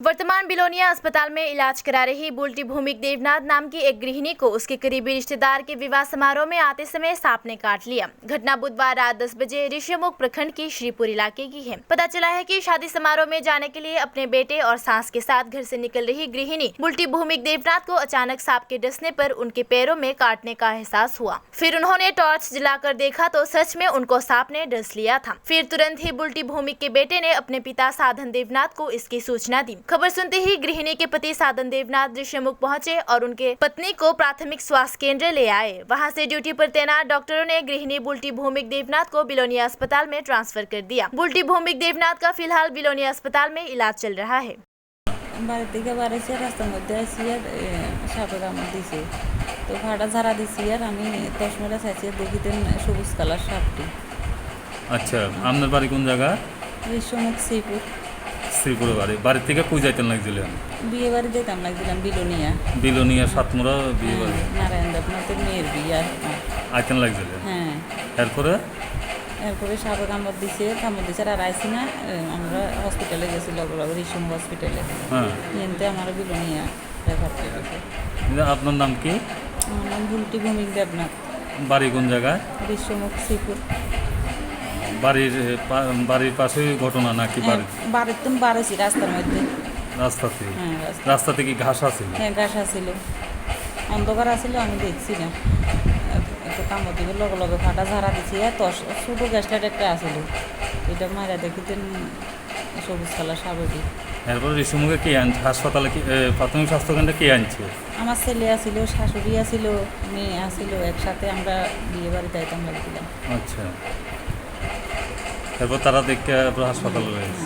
वर्तमान बिलोनिया अस्पताल में इलाज करा रही बुल्टी भूमिक देवनाथ नाम की एक गृहिणी को उसके करीबी रिश्तेदार के विवाह समारोह में आते समय सांप ने काट लिया। घटना बुधवार रात 10 बजे ऋषिमुख प्रखंड की श्रीपुर इलाके की है। पता चला है कि शादी समारोह में जाने के लिए अपने बेटे और सास के साथ घर से निकल रही गृहिणी बुल्टी भूमिक देवनाथ को अचानक सांप के डसने पर उनके पैरों में काटने का एहसास हुआ। फिर उन्होंने टॉर्च जलाकर देखा तो सच में उनको सांप ने डस लिया था। फिर तुरंत ही बुल्टी भूमिक के बेटे ने अपने पिता साधन देवनाथ को इसकी सूचना दी। खबर सुनते ही गृहिणी के पति साधन देवनाथ ऋषिमुख पहुंचे और उनके पत्नी को प्राथमिक स्वास्थ्य केंद्र ले आए। वहां से ड्यूटी पर तैनात डॉक्टरों ने गृहिणी बुल्टी भूमिक देवनाथ को बिलोनिया अस्पताल में ट्रांसफर कर दिया। बुल्टी भूमिक देवनाथ का फिलहाल बिलोनिया अस्पताल में इलाज चल रहा है। সাপে কামড় দিছে তো ফাটা ঝাড়া দিছি আর আমি চশমাটা চাইছি দেখিতেন সবুজ কালার সাপটি। আচ্ছা, আপনার বাড়ি কোন জায়গা? ঋষিমুখ শ্রীপুর। শ্রীপুরে বাড়ি থেকে কই যাইতেন লাগছিলেন? বিয়ে বাড়ি যেতাম লাগছিলাম বিলোনিয়া। বিলোনিয়া সাতমুড়া বিয়ে বাড়ি নারায়ণ দেবনাথের মেয়ের বিয়ে আইতেন লাগছিলেন। হ্যাঁ, এরপরে সাপে কামড় দিছে আর আইসি না, আমরা হসপিটালে গেছি লগলগ ঋষিমুখ হসপিটালে। হ্যাঁ, এনতে আমার বিলোনিয়া রেফার করেছে। আপনার নাম কি? আমার নাম বুল্টি ভূমিক দেবনাথ। বাড়ি কোন জায়গায়? ঋষিমুখ শ্রীপুর। বাড়ির পাশে ঘটনা নাকি? বাড়ির তুমি বাড়েছি রাস্তার মধ্যে। রাস্তাতে? হ্যাঁ, রাস্তাতে কি ঘাস আছিল? হ্যাঁ, ঘাস আছিল, অন্ধকার আছিল, আমি দেখছি না। একটু কামড় দিবে লগে লগে ফাটা ঝাড়া দিছি। এত ছোটো গ্যাসলাইট একটা আছিল, এটা মারা দেখিতেন সবুজ কালার সাবেকি। এরপর ঋষিমুখে কে আনছে হাসপাতালে? প্রাথমিক স্বাস্থ্যকেন্দ্রে কে আনছে? আমার ছেলে আসিল, শাশুড়ি আসিল, মেয়ে আসিল, একসাথে আমরা বিয়ে বাড়িতে আইতাম লাগছিলাম। আচ্ছা, এরপর তারা দেখে হাসপাতালে রয়েছে।